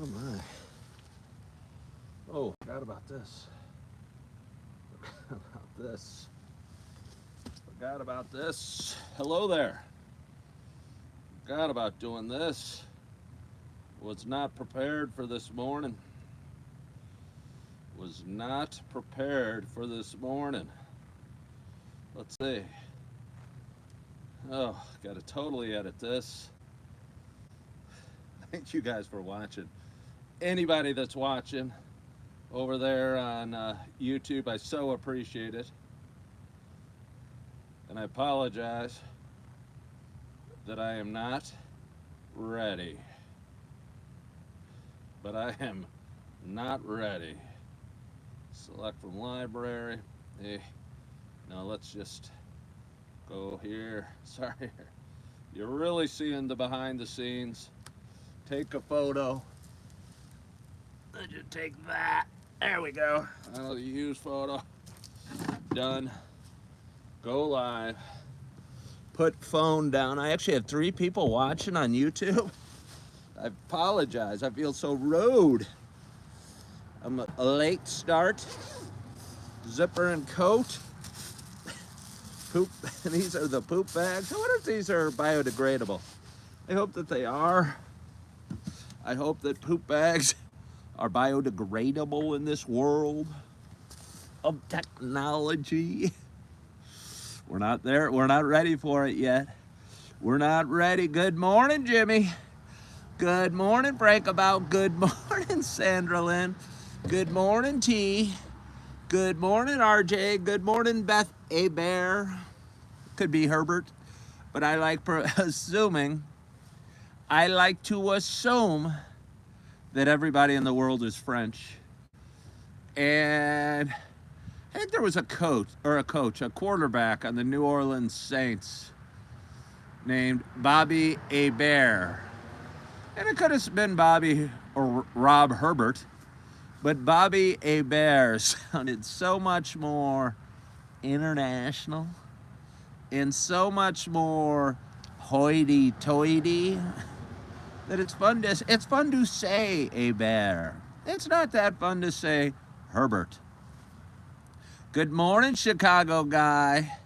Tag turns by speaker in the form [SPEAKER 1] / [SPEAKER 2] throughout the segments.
[SPEAKER 1] Oh my. Oh, forgot about this. Forgot about this. Forgot about this. Hello there. Forgot about doing this. Was not prepared for this morning. Was not prepared for this morning. Let's see. Oh, gotta totally edit this. Thank you guys for watching. Anybody that's watching over there on YouTube, I so appreciate it. And I apologize that I am not ready. But I am not ready. Select from library. Hey, now let's just go here. Sorry. You're really seeing the behind the scenes. Take a photo. I just take that. There we go. I'll use photo. Done. Go live. Put phone down. I actually have 3 people watching on YouTube. I apologize. I feel so rude. I'm a late start. Zipper and coat. Poop. These are the poop bags. I wonder if these are biodegradable. I hope that they are. I hope that poop bags are biodegradable in this world of technology. We're not there. We're not ready for it yet. We're not ready. Good morning, Jimmy. Good morning, Frankabout. Good morning, Sandra Lynn. Good morning, T. Good morning, RJ. Good morning, Beth A. Bear. Could be Herbert, but I like assuming. I like to assume that everybody in the world is French. And I think there was a quarterback on the New Orleans Saints named Bobby Hebert. And it could have been Bobby or Rob Herbert, but Bobby Hebert sounded so much more international and so much more hoity-toity that it's fun to say Hebert. It's not that fun to say Herbert. Good morning, Chicago guy.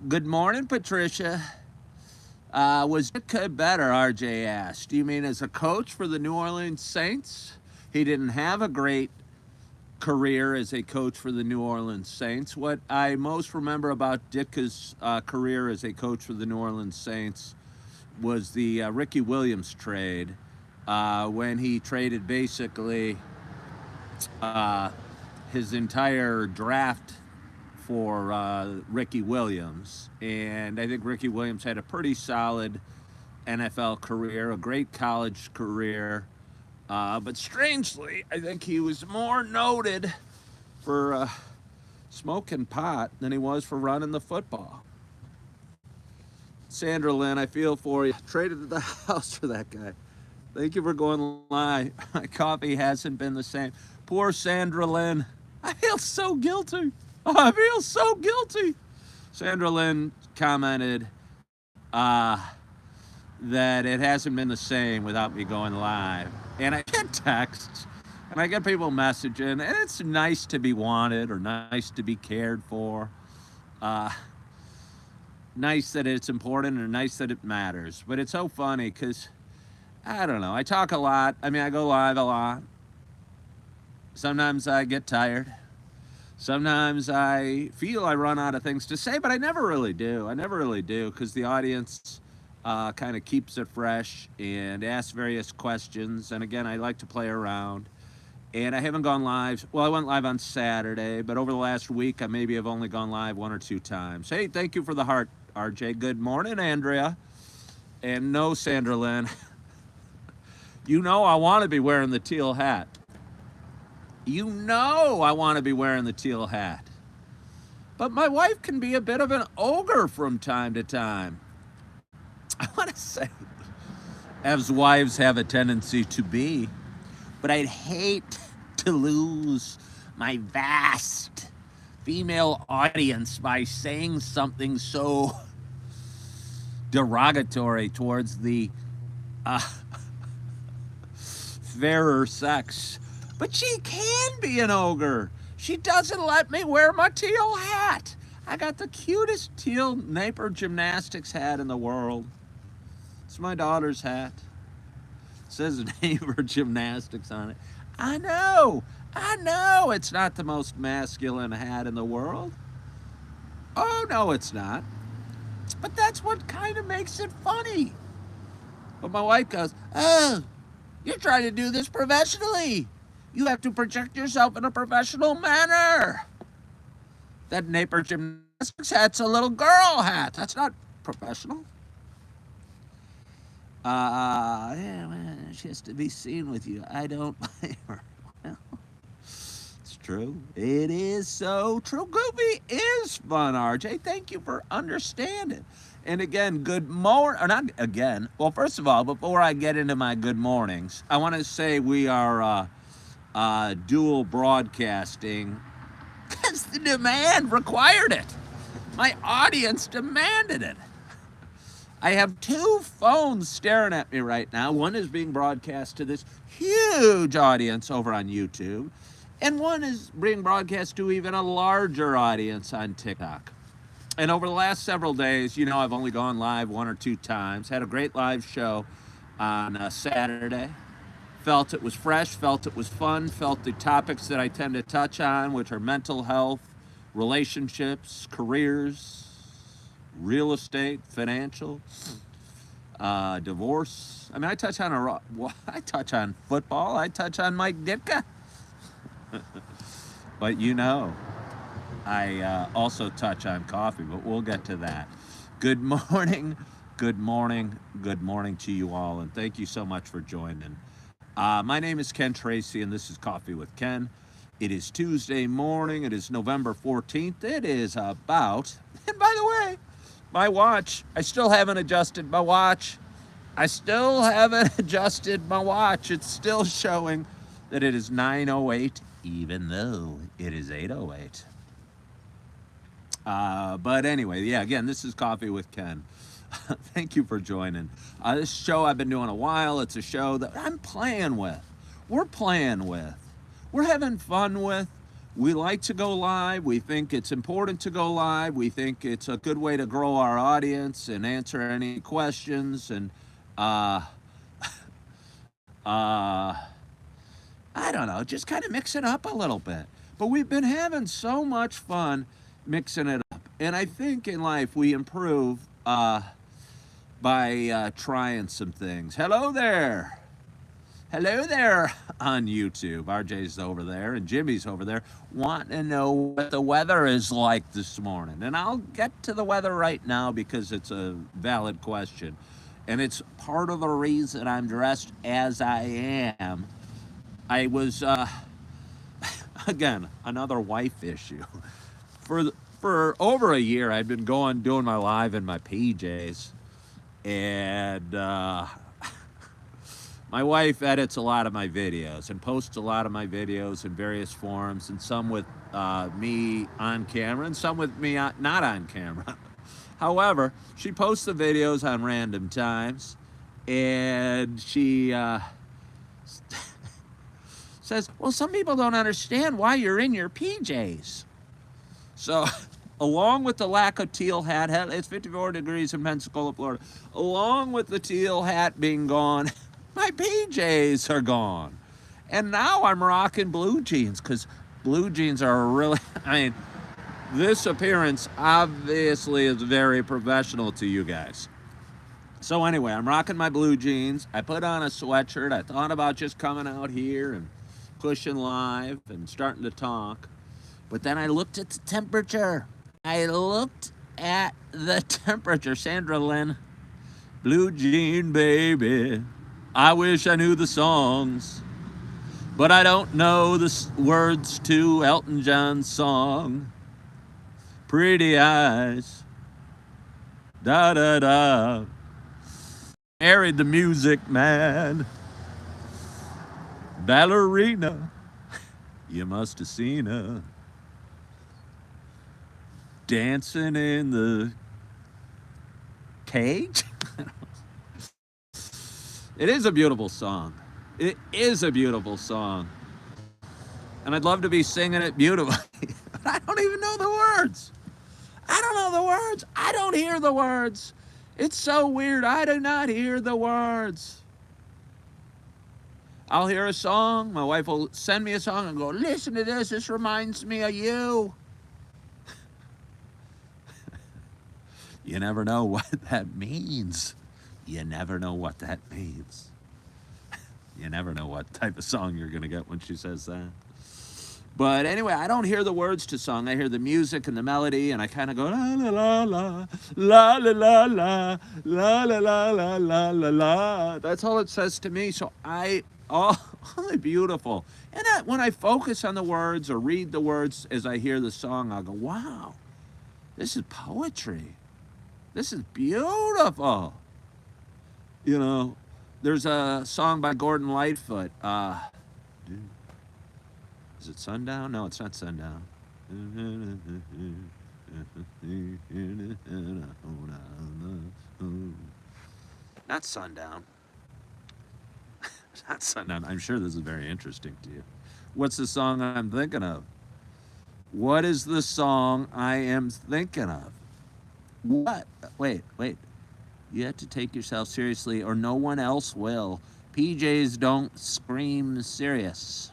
[SPEAKER 1] Good morning, Patricia. Was Dick better, RJ asked. Do you mean as a coach for the New Orleans Saints? He didn't have a great career as a coach for the New Orleans Saints. What I most remember about Dick's career as a coach for the New Orleans Saints was the Ricky Williams trade, when he traded basically his entire draft for Ricky Williams. And I think Ricky Williams had a pretty solid NFL career, a great college career. But strangely, I think he was more noted for smoking pot than he was for running the football. Sandra Lynn, I feel for you. Traded the house for that guy. Thank you for going live. My coffee hasn't been the same. Poor Sandra Lynn. I feel so guilty. I feel so guilty. Sandra Lynn commented that it hasn't been the same without me going live. And I get texts and I get people messaging, and it's nice to be wanted or nice to be cared for. Nice that it's important or nice that it matters. But it's so funny because, I don't know, I talk a lot. I mean, I go live a lot. Sometimes I get tired. Sometimes I feel I run out of things to say, but I never really do. I never really do because the audience kind of keeps it fresh and asks various questions. And again, I like to play around. And I haven't gone live. Well, I went live on Saturday, but over the last week, I maybe have only gone live 1 or 2 times. Hey, thank you for the heart, RJ. Good morning, Andrea. And no, Sandra Lynn. You know I want to be wearing the teal hat. You know I want to be wearing the teal hat. But my wife can be a bit of an ogre from time to time. I want to say, as wives have a tendency to be, but I'd hate to lose my vast female audience by saying something so derogatory towards the fairer sex. But she can be an ogre. She doesn't let me wear my teal hat. I got the cutest teal Napier Gymnastics hat in the world. It's my daughter's hat. It says Napier Gymnastics on it. I know it's not the most masculine hat in the world. Oh, no, it's not. But that's what kind of makes it funny. But my wife goes, oh, you're trying to do this professionally. You have to project yourself in a professional manner. That Napier Gymnastics hat's a little girl hat. That's not professional. Yeah, well, she has to be seen with you. I don't blame her. Well, it's true. It is so true. Goofy is fun, RJ. Thank you for understanding. And again, good morning. Or not again. Well, first of all, before I get into my good mornings, I want to say we are dual broadcasting because the demand required it. My audience demanded it. I have two phones staring at me right now. One is being broadcast to this huge audience over on YouTube, and one is being broadcast to even a larger audience on TikTok. And over the last several days, you know, I've only gone live 1 or 2 times. Had a great live show on Saturday. Felt it was fresh, felt it was fun, felt the topics that I tend to touch on, which are mental health, relationships, careers, real estate, financial, divorce. I mean, I touch on football. I touch on Mike Ditka. But you know, I also touch on coffee, but we'll get to that. Good morning, good morning, good morning to you all, and thank you so much for joining. My name is Ken Tracy, and this is Coffee with Ken. It is Tuesday morning. It is November 14th. It is about, and by the way, my watch, I still haven't adjusted my watch. It's still showing that it is 9:08, even though it is 8:08. But anyway, yeah, again, this is Coffee with Ken. Thank you for joining. This show I've been doing a while. It's a show that I'm playing with. We're playing with. We're having fun with. We like to go live. We think it's important to go live. We think it's a good way to grow our audience and answer any questions. And I don't know, just kind of mix it up a little bit. But we've been having so much fun mixing it up. And I think in life we improve by trying some things. Hello there on YouTube. RJ's over there and Jimmy's over there wanting to know what the weather is like this morning. And I'll get to the weather right now because it's a valid question. And it's part of the reason I'm dressed as I am. I was, again, another wife issue. For over a year, I'd been doing my live in my PJs. And my wife edits a lot of my videos and posts a lot of my videos in various forms, and some with me on camera and some with me not on camera. However, she posts the videos on random times, and she says, well, some people don't understand why you're in your PJs. So, along with the lack of teal hat, it's 54 degrees in Pensacola, Florida. Along with the teal hat being gone, my PJs are gone. And now I'm rocking blue jeans because blue jeans are really, I mean, this appearance obviously is very professional to you guys. So anyway, I'm rocking my blue jeans. I put on a sweatshirt. I thought about just coming out here and pushing live and starting to talk. But then I looked at the temperature. Sandra Lynn, blue jean baby. I wish I knew the songs, but I don't know the words to Elton John's song. Pretty eyes, da da da. Married the music man, ballerina. You must have seen her dancing in the cage. It is a beautiful song. It is a beautiful song. And I'd love to be singing it beautifully. I don't even know the words. I don't know the words. I don't hear the words. It's so weird. I do not hear the words. I'll hear a song. My wife will send me a song and go, listen to this. This reminds me of you. You never know what that means. You never know what that means. You never know what type of song you're going to get when she says that. But anyway, I don't hear the words to song. I hear the music and the melody, and I kind of go la la la la la la la la la la la la la la la. That's all it says to me. So oh, beautiful. And when I focus on the words or read the words as I hear the song, I'll go, wow, this is poetry. This is beautiful. You know, there's a song by Gordon Lightfoot. Is it Sundown? No, it's not Sundown. Not Sundown. Not Sundown. I'm sure this is very interesting to you. What's the song I'm thinking of? What is the song I am thinking of? What? Wait. You have to take yourself seriously or no one else will. PJs don't scream serious.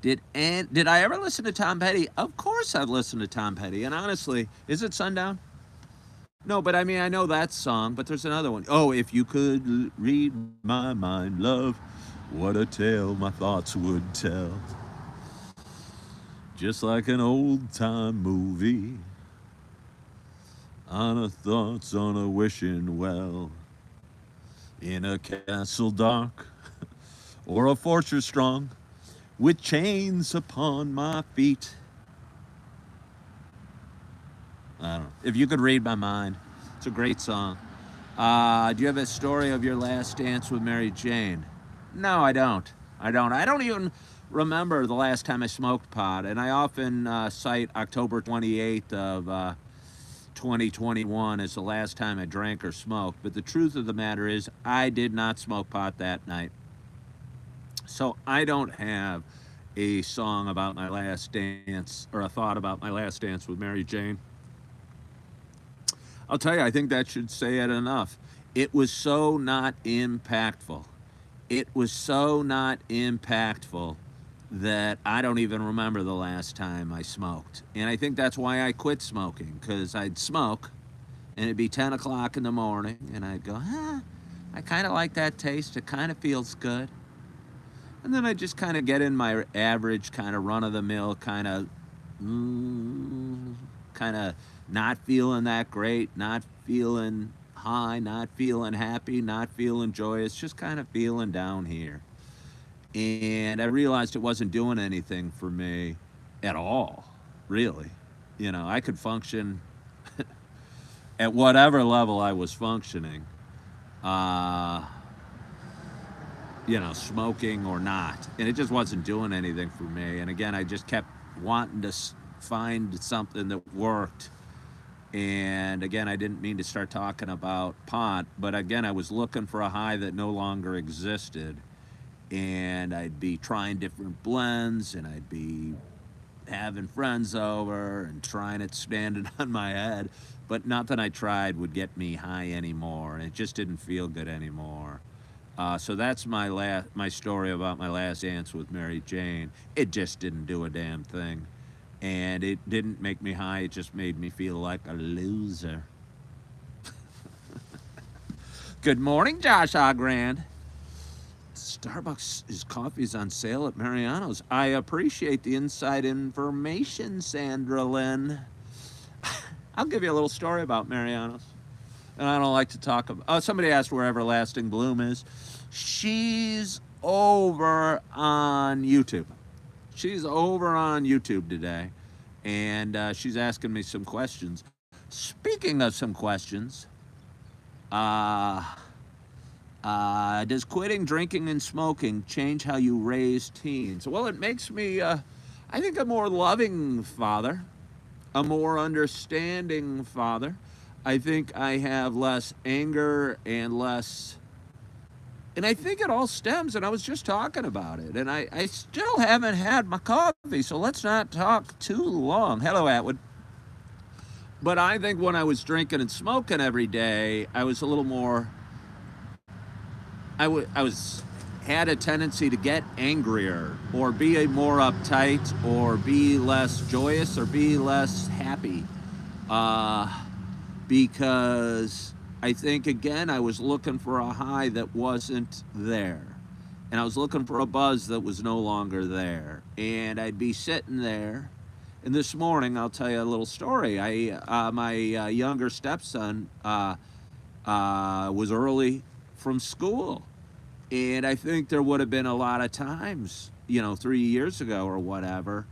[SPEAKER 1] Did I ever listen to Tom Petty? Of course I've listened to Tom Petty. And honestly, is it Sundown? No, but I mean, I know that song, but there's another one. Oh, if you could read my mind, love, what a tale my thoughts would tell. Just like an old-time movie, on a thoughts on a wishing well, in a castle dark or a fortress strong, with chains upon my feet. I don't know. If you could read my mind, it's a great song. Do you have a story of your last dance with Mary Jane? No, I don't. I don't even remember the last time I smoked pot, and I often cite October 28th of 2021 as the last time I drank or smoked. But the truth of the matter is, I did not smoke pot that night. So I don't have a song about my last dance or a thought about my last dance with Mary Jane. I'll tell you, I think that should say it enough. It was so not impactful. It was so not impactful that I don't even remember the last time I smoked. And I think that's why I quit smoking, because I'd smoke and it'd be 10 o'clock in the morning and I'd go, I kind of like that taste. It kind of feels good. And then I just kind of get in my average kind of run-of-the-mill kind of not feeling that great, not feeling high, not feeling happy, not feeling joyous, just kind of feeling down here. And I realized it wasn't doing anything for me at all, really. You know, I could function at whatever level I was functioning. Smoking or not. And it just wasn't doing anything for me. And again, I just kept wanting to find something that worked. And again, I didn't mean to start talking about pot, but again, I was looking for a high that no longer existed. And I'd be trying different blends, and I'd be having friends over and trying it standing on my head. But nothing I tried would get me high anymore. And it just didn't feel good anymore. So that's my story about my last dance with Mary Jane. It just didn't do a damn thing. And it didn't make me high, it just made me feel like a loser. Good morning, Josh Ogrand. Starbucks' coffee is on sale at Mariano's. I appreciate the inside information, Sandra Lynn. I'll give you a little story about Mariano's. And I don't like to talk about... Oh, somebody asked where Everlasting Bloom is. She's over on YouTube. She's over on YouTube today. And she's asking me some questions. Speaking of some questions, does quitting drinking and smoking change how you raise teens? Well, it makes me, I think, a more loving father, a more understanding father. I think I have less anger and less
[SPEAKER 2] And I think it all stems, and I was just talking about it, and I still haven't had my coffee, so let's not talk too long. Hello, Atwood. But I think when I was drinking and smoking every day, I was a little more, I was, had a tendency to get angrier or be more uptight or be less joyous or be less happy. Uh, because I think again I was looking for a high that wasn't there. And I was looking for a buzz that was no longer there. And I'd be sitting there. And this morning, I'll tell you a little story. My younger stepson was early from school, and I think there would have been a lot of times, 3 years ago or whatever,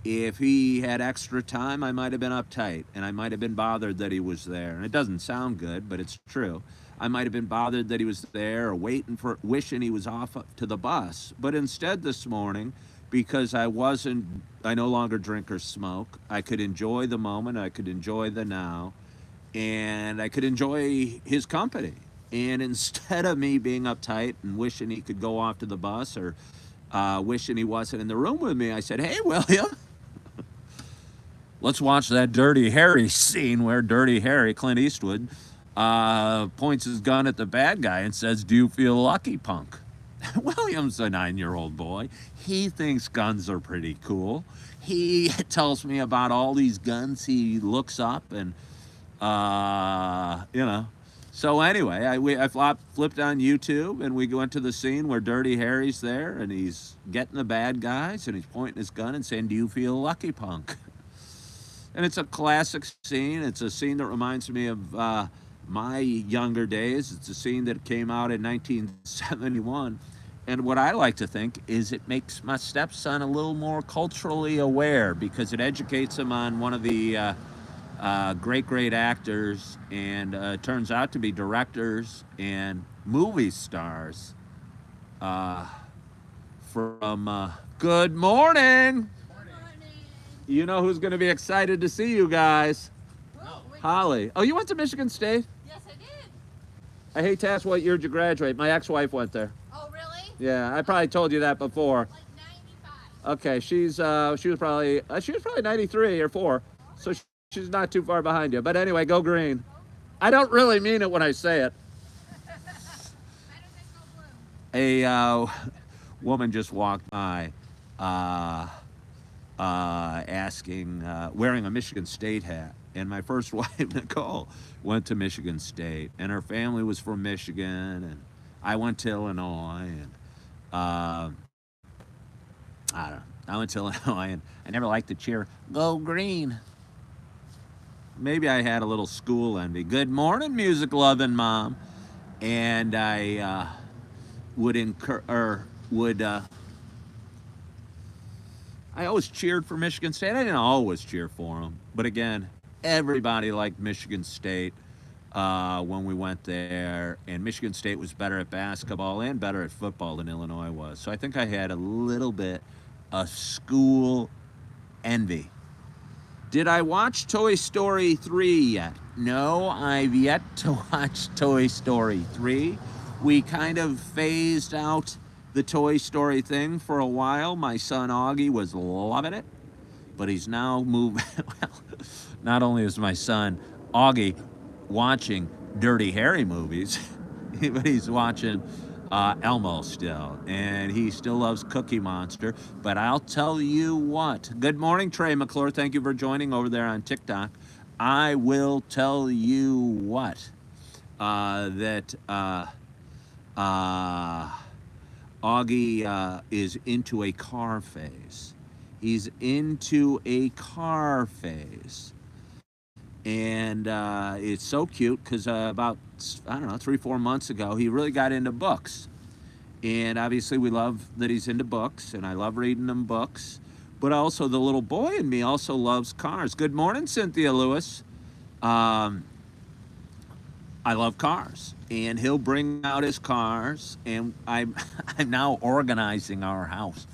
[SPEAKER 2] if he had extra time, I might have been uptight and I might have been bothered that he was there. And it doesn't sound good, but it's true. I might have been bothered that he was there or wishing he was off to the bus. But instead, this morning, because I no longer drink or smoke, I could enjoy the moment, I could enjoy the now, and I could enjoy his company. And instead of me being uptight and wishing he could go off to the bus or wishing he wasn't in the room with me, I said, "Hey, William, let's watch that Dirty Harry scene where Dirty Harry, Clint Eastwood, points his gun at the bad guy and says, 'Do you feel lucky, punk?'" William's a 9-year-old boy. He thinks guns are pretty cool. He tells me about all these guns he looks up and, you know. So anyway, I flipped on YouTube and we went to the scene where Dirty Harry's there and he's getting the bad guys and he's pointing his gun and saying, "Do you feel lucky, punk?" And it's a classic scene. It's a scene that reminds me of my younger days. It's a scene that came out in 1971. And what I like to think is it makes my stepson a little more culturally aware because it educates him on one of the great actors and turns out to be directors and movie stars from Good Morning. You know who's going to be excited to see you guys? Holly. Oh, you went to Michigan State?
[SPEAKER 3] Yes, I did.
[SPEAKER 2] I hate to ask what year did you graduate. My ex-wife went there.
[SPEAKER 3] Oh, really?
[SPEAKER 2] Yeah, I probably told you that before.
[SPEAKER 3] Like 95.
[SPEAKER 2] Okay, she was probably 93 or 4, so she's not too far behind you. But anyway, go green. I don't really mean it when I say it. A woman just walked by, wearing a Michigan State hat. And my first wife, Nicole, went to Michigan State, and her family was from Michigan, and I went to Illinois, and I don't know. I went to Illinois, and I never liked to cheer, "Go Green." Maybe I had a little school envy. Good morning, music loving mom, and I I always cheered for Michigan State. I didn't always cheer for them, but again, everybody liked Michigan State when we went there, and Michigan State was better at basketball and better at football than Illinois was. So I think I had a little bit of school envy. Did I watch Toy Story 3 yet? No, I've yet to watch Toy Story 3. We kind of phased out the Toy Story thing for a while. My son Augie was loving it, but he's now moved. Well, not only is my son Augie watching Dirty Harry movies, but he's watching Elmo still, and he still loves Cookie Monster. But I'll tell you what. Good morning, Trey McClure. Thank you for joining over there on TikTok. I will tell you what. That Augie is into a car phase. He's into a car phase. And it's so cute because about, 3-4 months ago, he really got into books. And obviously we love that he's into books, and I love reading him books. But also the little boy in me also loves cars. Good morning, Cynthia Lewis. I love cars. And he'll bring out his cars, and I'm now organizing our house.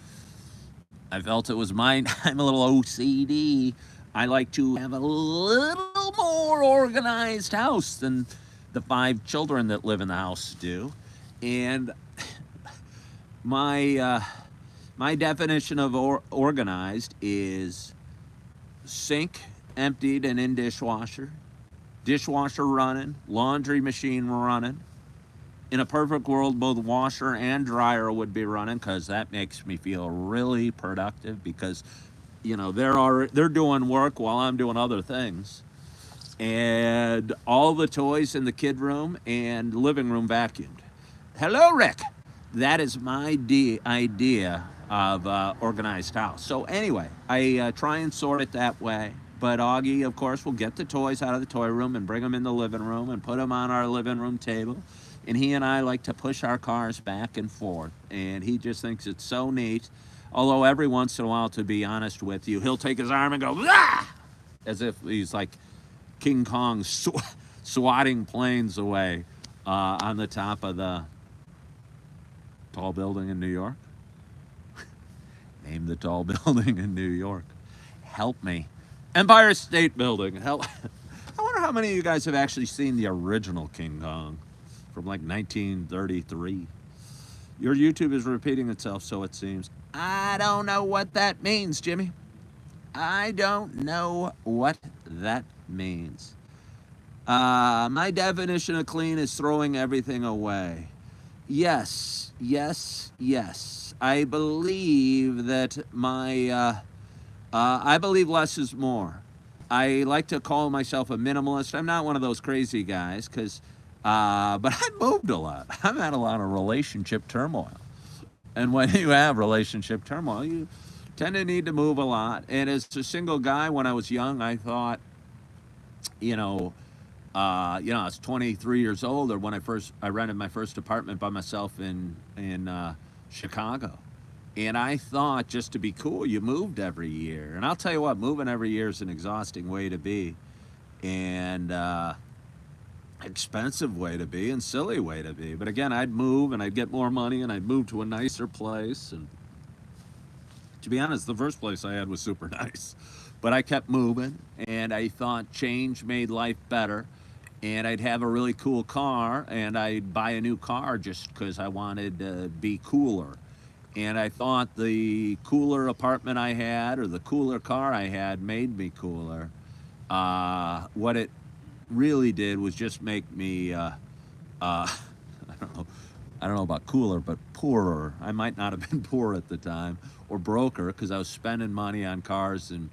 [SPEAKER 2] I felt it was mine. I'm a little OCD. I like to have a little more organized house than the 5 children that live in the house do. And my definition of organized is sink emptied and in dishwasher, dishwasher running, laundry machine running. In a perfect world, both washer and dryer would be running because that makes me feel really productive because, they're doing work while I'm doing other things. And all the toys in the kid room and living room vacuumed. Hello, Rick. That is my idea of organized house. So anyway, I try and sort it that way. But Augie, of course, will get the toys out of the toy room and bring them in the living room and put them on our living room table. And he and I like to push our cars back and forth. And he just thinks it's so neat. Although every once in a while, to be honest with you, he'll take his arm and go, ah! As if he's like King Kong swatting planes away on the top of the tall building in New York. Name the tall building in New York. Help me. Empire State Building. Help. I wonder how many of you guys have actually seen the original King Kong from like 1933. Your YouTube is repeating itself, so it seems. I don't know what that means, Jimmy. I don't know what that means. My definition of clean is throwing everything away. Yes. I believe that I believe less is more. I like to call myself a minimalist. I'm not one of those crazy guys, but I moved a lot. I've had a lot of relationship turmoil. And when you have relationship turmoil, you tend to need to move a lot. And as a single guy, when I was young, I thought, I was 23 years old, or when I rented my first apartment by myself in Chicago. And I thought, just to be cool, you moved every year. And I'll tell you what, moving every year is an exhausting way to be, and expensive way to be, and silly way to be. But again, I'd move and I'd get more money and I'd move to a nicer place. And to be honest, the first place I had was super nice. But I kept moving, and I thought change made life better. And I'd have a really cool car, and I'd buy a new car just because I wanted to be cooler. And I thought the cooler apartment I had, or the cooler car I had, made me cooler. What it really did was just make me, I don't know about cooler, but poorer. I might not have been poor at the time, or broker, because I was spending money on cars and,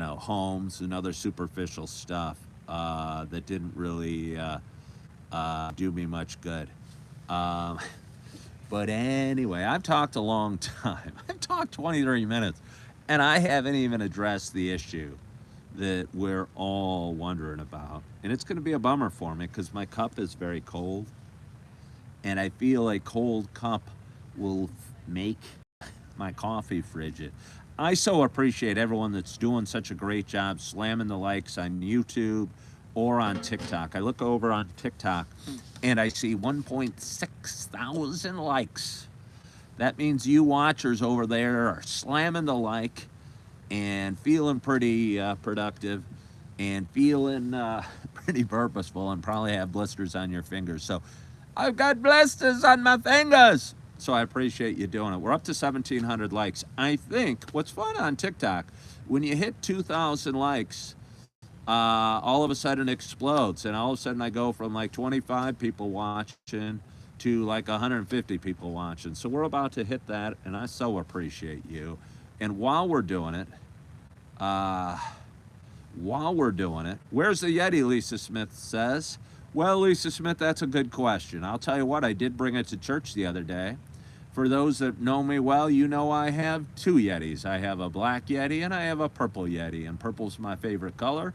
[SPEAKER 2] homes and other superficial stuff that didn't really do me much good. But anyway, I've talked a long time. I've talked 23 minutes, and I haven't even addressed the issue that we're all wondering about. And it's going to be a bummer for me because my cup is very cold, and I feel a cold cup will make my coffee frigid. I so appreciate everyone that's doing such a great job slamming the likes on YouTube or on TikTok. I look over on TikTok and I see 1.6 thousand likes. That means you watchers over there are slamming the like and feeling pretty productive and feeling pretty purposeful, and probably have blisters on your fingers. So I've got blisters on my fingers. So I appreciate you doing it. We're up to 1,700 likes. I think what's fun on TikTok, when you hit 2,000 likes, all of a sudden it explodes. And all of a sudden I go from like 25 people watching to like 150 people watching. So we're about to hit that, and I so appreciate you. And while we're doing it, where's the Yeti, Lisa Smith says? Well, Lisa Smith, that's a good question. I'll tell you what, I did bring it to church the other day. For those that know me well, you know I have two Yetis. I have a black Yeti and I have a purple Yeti. And purple's my favorite color.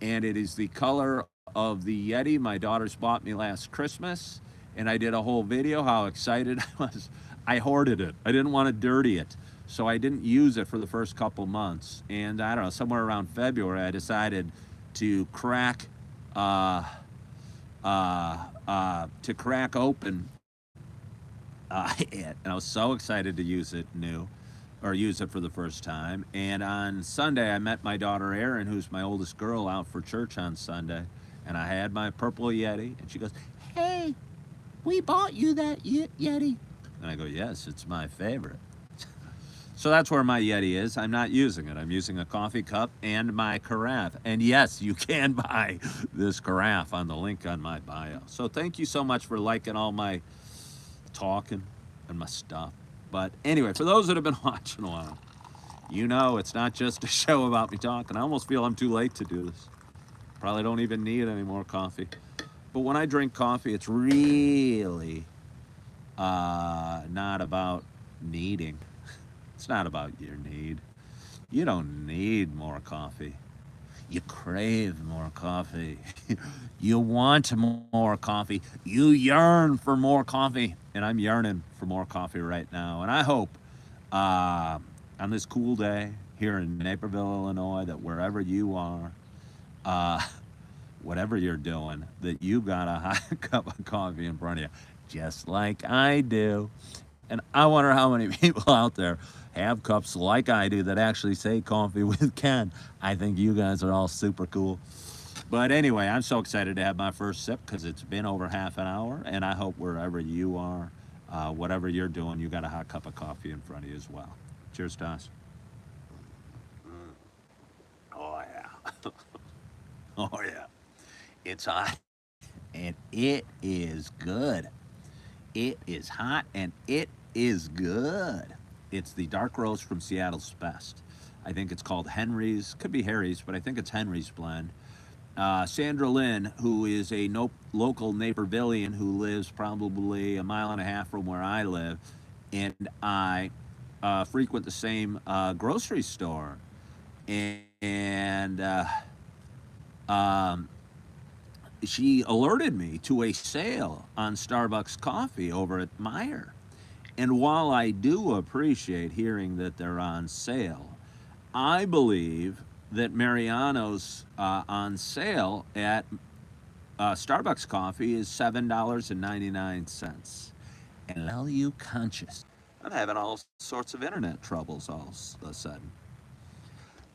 [SPEAKER 2] And it is the color of the Yeti my daughters bought me last Christmas. And I did a whole video how excited I was. I hoarded it. I didn't want to dirty it. So I didn't use it for the first couple months. And I don't know, somewhere around February, I decided to crack open it, and I was so excited to use it use it for the first time. And on Sunday, I met my daughter Erin, who's my oldest girl, out for church on Sunday, and I had my purple Yeti, and she goes, "Hey, we bought you that Yeti." And I go, yes, it's my favorite. So that's where my Yeti is. I'm not using it. I'm using a coffee cup and my carafe. And yes, you can buy this carafe on the link on my bio. So thank you so much for liking all my talking and my stuff. But anyway, for those that have been watching a while, you know it's not just a show about me talking. I almost feel I'm too late to do this. Probably don't even need any more coffee. But when I drink coffee, it's really not about needing. It's not about your need. You don't need more coffee. You crave more coffee. You want more coffee. You yearn for more coffee. And I'm yearning for more coffee right now. And I hope on this cool day here in Naperville, Illinois, that wherever you are, whatever you're doing, that you got a hot cup of coffee in front of you, just like I do. And I wonder how many people out there have cups like I do that actually say coffee with Ken. I think you guys are all super cool. But anyway, I'm so excited to have my first sip because it's been over half an hour. And I hope wherever you are, whatever you're doing, you got a hot cup of coffee in front of you as well. Cheers to us. Oh, yeah. Oh, yeah. It's hot. And it is good. It is hot and it is good. It's the dark roast from Seattle's Best. I think it's called Henry's. Could be Harry's, but I think it's Henry's blend. Sandra Lynn, who is a local Napervillian who lives probably a mile and a half from where I live, and I frequent the same grocery store. And she alerted me to a sale on Starbucks coffee over at Meijer. And while I do appreciate hearing that they're on sale, I believe that Mariano's on sale at Starbucks coffee is $7.99. And value conscious. I'm having all sorts of internet troubles all of a sudden.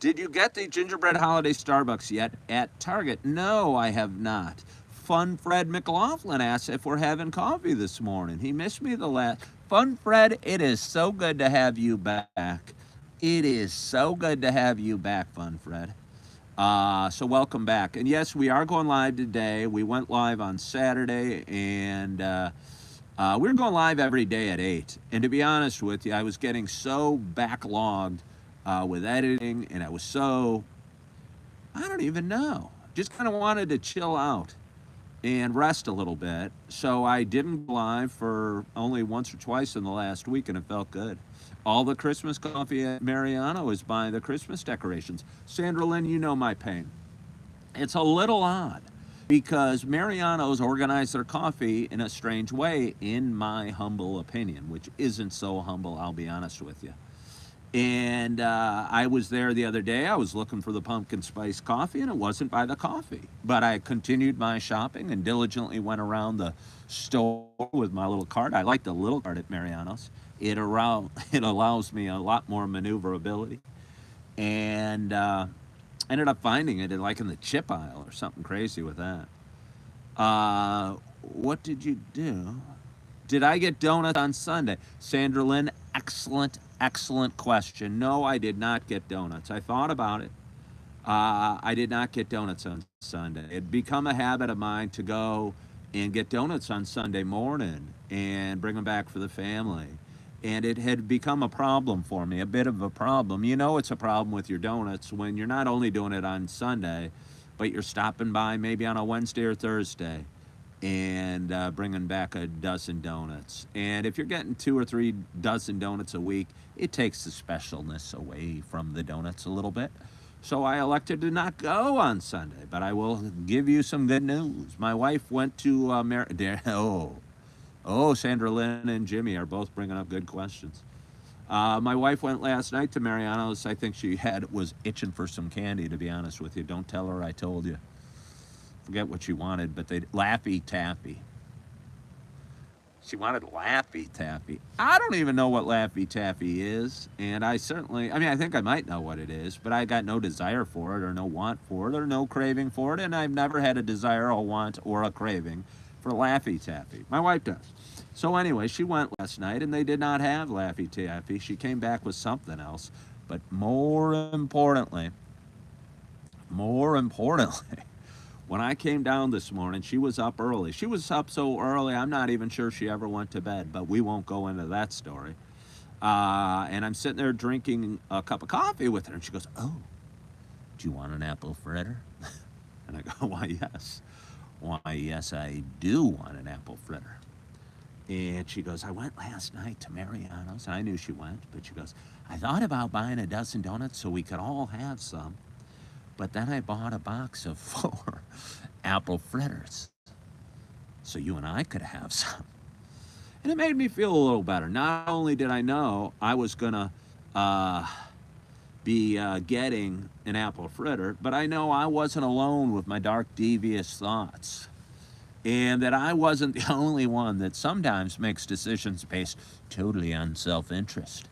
[SPEAKER 2] Did you get the gingerbread holiday Starbucks yet at Target? No, I have not. Fun Fred McLaughlin asks if we're having coffee this morning. He missed me the last. Fun Fred, it is so good to have you back. It is so good to have you back, Fun Fred. So welcome back. And yes, we are going live today. We went live on Saturday, and we're going live every day at 8. And to be honest with you, I was getting so backlogged with editing, and I was so, I don't even know, just kind of wanted to chill out and rest a little bit. So I didn't go live for only once or twice in the last week, and it felt good. All the Christmas coffee at Mariano is buying the Christmas decorations. Sandra Lynn, you know my pain. It's a little odd because Mariano's organized their coffee in a strange way, in my humble opinion, which isn't so humble, I'll be honest with you. And I was there the other day. I was looking for the pumpkin spice coffee, and it wasn't by the coffee. But I continued my shopping and diligently went around the store with my little cart. I like the little cart at Mariano's. It allows me a lot more maneuverability. And ended up finding it in the chip aisle or something crazy with that. What did you do? Did I get donuts on Sunday? Sandra Lynn, excellent question. No, I did not get donuts. I thought about it. I did not get donuts on Sunday. It'd become a habit of mine to go and get donuts on Sunday morning and bring them back for the family. And it had become a problem for me, a bit of a problem. You know it's a problem with your donuts when you're not only doing it on Sunday, but you're stopping by maybe on a Wednesday or Thursday and bringing back a dozen donuts. And if you're getting 2 or 3 dozen donuts a week, it takes the specialness away from the donuts a little bit. So I elected to not go on Sunday, but I will give you some good news. My wife went to Sandra Lynn and Jimmy are both bringing up good questions. My wife went last night to Mariano's. I think she was itching for some candy, to be honest with you. Don't tell her I told you. Forget what she wanted, but Laffy Taffy. She wanted Laffy Taffy. I don't even know what Laffy Taffy is, and I think I might know what it is, but I got no desire for it or no want for it or no craving for it, and I've never had a desire or want or a craving for Laffy Taffy. My wife does. So anyway, she went last night and they did not have Laffy Taffy. She came back with something else. But more importantly, when I came down this morning, she was up early. She was up so early, I'm not even sure she ever went to bed, but we won't go into that story. And I'm sitting there drinking a cup of coffee with her, and she goes, "Oh, do you want an apple fritter?" And I go, "Why, yes. Why, yes, I do want an apple fritter." And she goes, "I went last night to Mariano's." And I knew she went, but she goes, "I thought about buying a dozen donuts so we could all have some. But then I bought a box of 4 apple fritters so you and I could have some." And it made me feel a little better. Not only did I know I was going to be getting an apple fritter, but I know I wasn't alone with my dark, devious thoughts. And that I wasn't the only one that sometimes makes decisions based totally on self interest.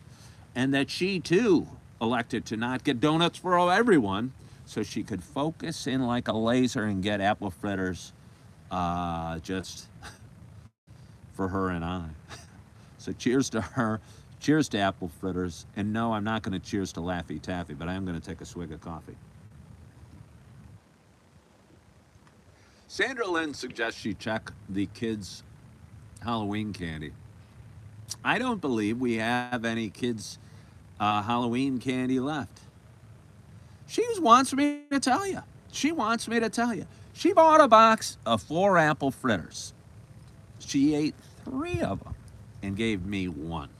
[SPEAKER 2] And that she too elected to not get donuts for everyone so she could focus in like a laser and get apple fritters just for her and I. So cheers to her. Cheers to apple fritters. And no, I'm not going to cheers to Laffy Taffy, but I am going to take a swig of coffee. Sandra Lynn suggests she check the kids' Halloween candy. I don't believe we have any kids' Halloween candy left. She wants me to tell you. She wants me to tell you. She bought a box of 4 apple fritters. She ate 3 of them and gave me 1.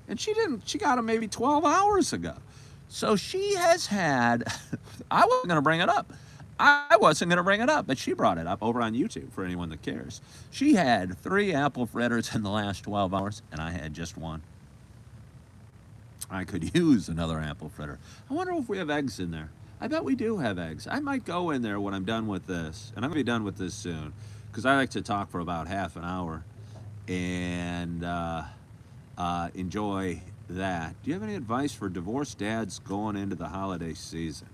[SPEAKER 2] And she got them maybe 12 hours ago. So she has had, I wasn't going to bring it up. But she brought it up over on YouTube for anyone that cares. She had 3 apple fritters in the last 12 hours, and I had just 1. I could use another apple fritter. I wonder if we have eggs in there. I bet we do have eggs. I might go in there when I'm done with this, and I'm going to be done with this soon, because I like to talk for about half an hour and enjoy that. Do you have any advice for divorced dads going into the holiday season?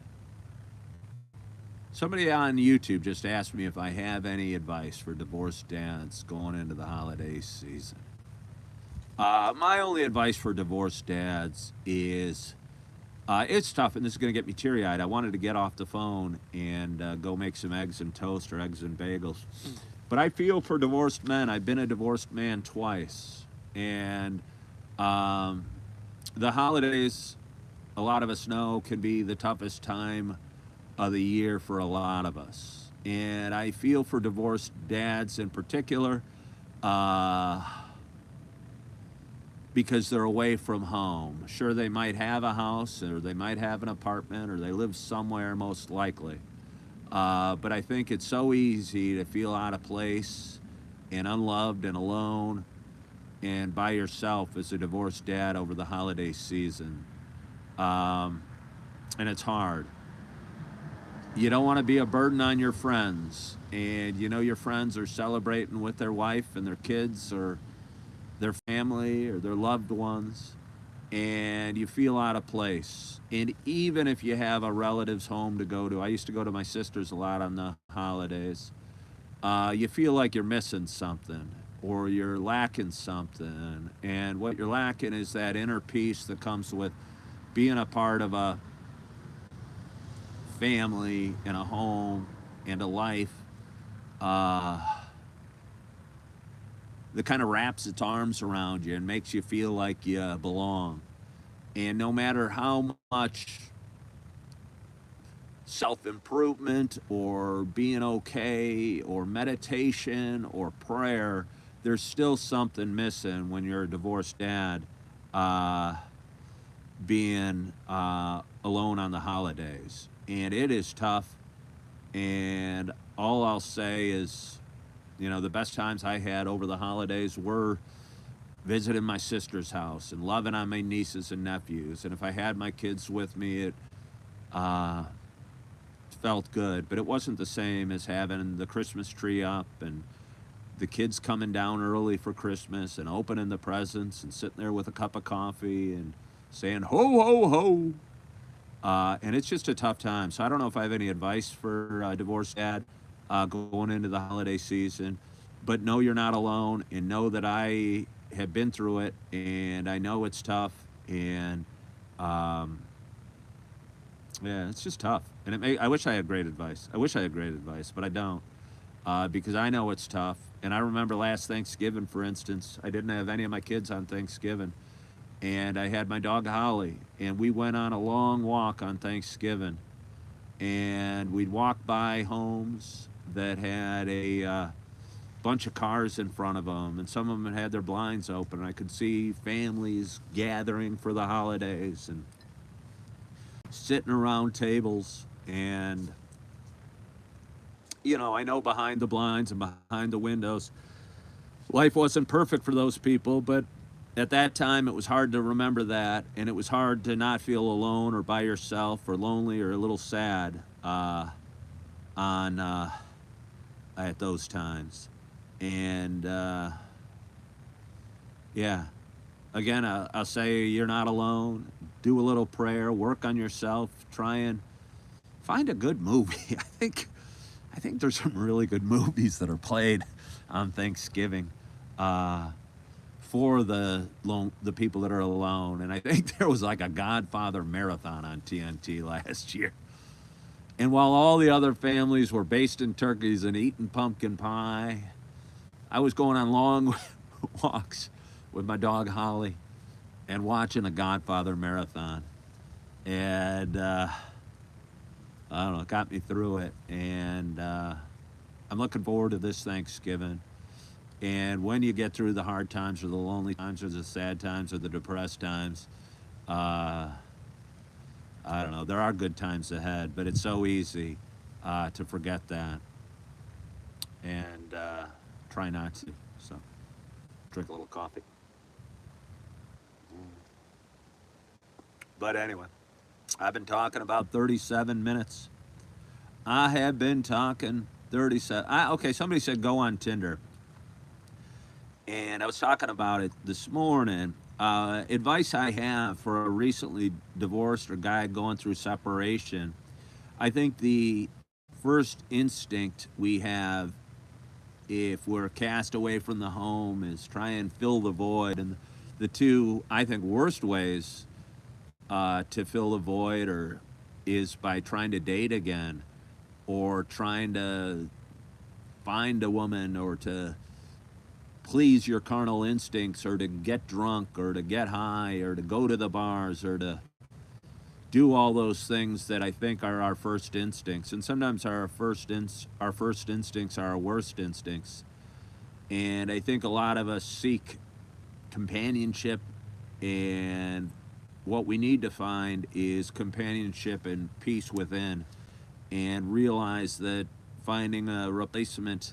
[SPEAKER 2] Somebody on YouTube just asked me if I have any advice for divorced dads going into the holiday season. My only advice for divorced dads is it's tough, and this is going to get me teary-eyed. I wanted to get off the phone and go make some eggs and toast or eggs and bagels. But I feel for divorced men. I've been a divorced man twice. And the holidays, a lot of us know, can be the toughest time of the year for a lot of us. And I feel for divorced dads in particular because they're away from home. Sure, they might have a house or they might have an apartment or they live somewhere most likely. But I think it's so easy to feel out of place and unloved and alone and by yourself as a divorced dad over the holiday season. And it's hard. You don't want to be a burden on your friends, and you know your friends are celebrating with their wife and their kids or their family or their loved ones, and you feel out of place. And even if you have a relative's home to go to, I used to go to my sister's a lot on the holidays, you feel like you're missing something or you're lacking something. And what you're lacking is that inner peace that comes with being a part of a family and a home and a life that kind of wraps its arms around you and makes you feel like you belong. And no matter how much self-improvement or being okay or meditation or prayer, there's still something missing when you're a divorced dad being alone on the holidays. And it is tough. And all I'll say is, you know, the best times I had over the holidays were visiting my sister's house and loving on my nieces and nephews. And if I had my kids with me, it felt good. But it wasn't the same as having the Christmas tree up and the kids coming down early for Christmas and opening the presents and sitting there with a cup of coffee and saying, ho, ho, ho. And it's just a tough time. So I don't know if I have any advice for a divorced dad going into the holiday season. but know you're not alone, and know that I have been through it, and I know it's tough, and um, yeah, it's just tough. And I wish I had great advice. I wish I had great advice, but I don't, because I know it's tough. And I remember last Thanksgiving, for instance, I didn't have any of my kids on Thanksgiving, and I had my dog Holly, and we went on a long walk on Thanksgiving, and we'd walk by homes that had a bunch of cars in front of them, and some of them had their blinds open. I could see families gathering for the holidays and sitting around tables. And I know behind the blinds and behind the windows, life wasn't perfect for those people, but at that time it was hard to remember that, and it was hard to not feel alone or by yourself or lonely or a little sad on at those times. And yeah, again, I'll say you're not alone. Do a little prayer, work on yourself, try and find a good movie. I think there's some really good movies that are played on Thanksgiving for the people that are alone. And I think there was like a Godfather marathon on TNT last year. And while all the other families were basting turkeys and eating pumpkin pie, I was going on long walks with my dog Holly and watching a Godfather marathon. And I don't know, it got me through it. And I'm looking forward to this Thanksgiving. And when you get through the hard times or the lonely times or the sad times or the depressed times, I don't know, there are good times ahead, but it's so easy to forget that and try not to. So, drink a little coffee. But anyway, I've been talking about 37 minutes. I have been talking 37. Okay, somebody said go on Tinder. And I was talking about it this morning. Advice I have for a recently divorced or guy going through separation, I think the first instinct we have if we're cast away from the home is try and fill the void. And the two, I think, worst ways to fill the void is by trying to date again or trying to find a woman or to please your carnal instincts or to get drunk or to get high or to go to the bars or to do all those things that I think are our first instincts. And sometimes our first instincts are our worst instincts. And I think a lot of us seek companionship, and what we need to find is companionship and peace within, and realize that finding a replacement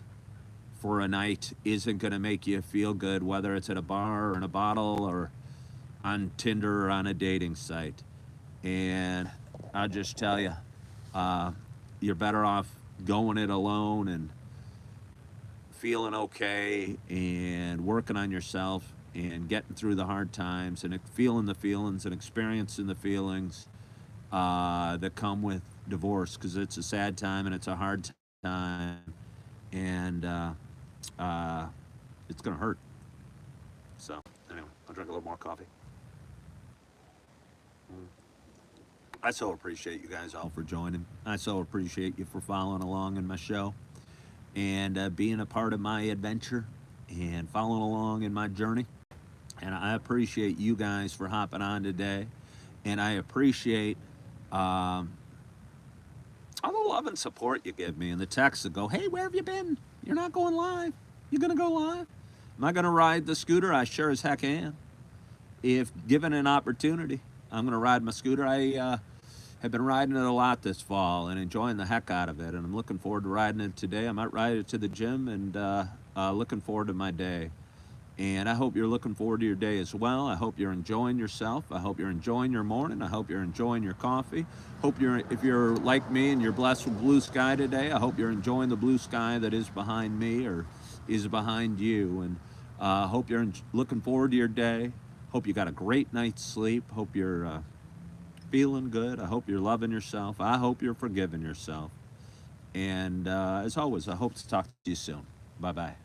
[SPEAKER 2] for a night isn't going to make you feel good, whether it's at a bar or in a bottle or on Tinder or on a dating site. And I'll just tell you, you're better off going it alone and feeling okay and working on yourself and getting through the hard times and feeling the feelings and experiencing the feelings that come with divorce, because it's a sad time and it's a hard time, and it's gonna hurt. So anyway, I'll drink a little more coffee. I so appreciate you guys all for joining. I so appreciate you for following along in my show and being a part of my adventure and following along in my journey. And I appreciate you guys for hopping on today. And I appreciate all the love and support you give me and the texts that go, hey, where have you been? You're not going live. You're going to go live? Am I going to ride the scooter? I sure as heck am. If given an opportunity, I'm going to ride my scooter. I have been riding it a lot this fall and enjoying the heck out of it. And I'm looking forward to riding it today. I might ride it to the gym, and looking forward to my day. And I hope you're looking forward to your day as well. I hope you're enjoying yourself. I hope you're enjoying your morning. I hope you're enjoying your coffee. If you're like me and you're blessed with blue sky today, I hope you're enjoying the blue sky that is behind me or is behind you. And hope you're looking forward to your day. Hope you got a great night's sleep. Hope you're feeling good. I hope you're loving yourself. I hope you're forgiving yourself. And as always, I hope to talk to you soon. Bye-bye.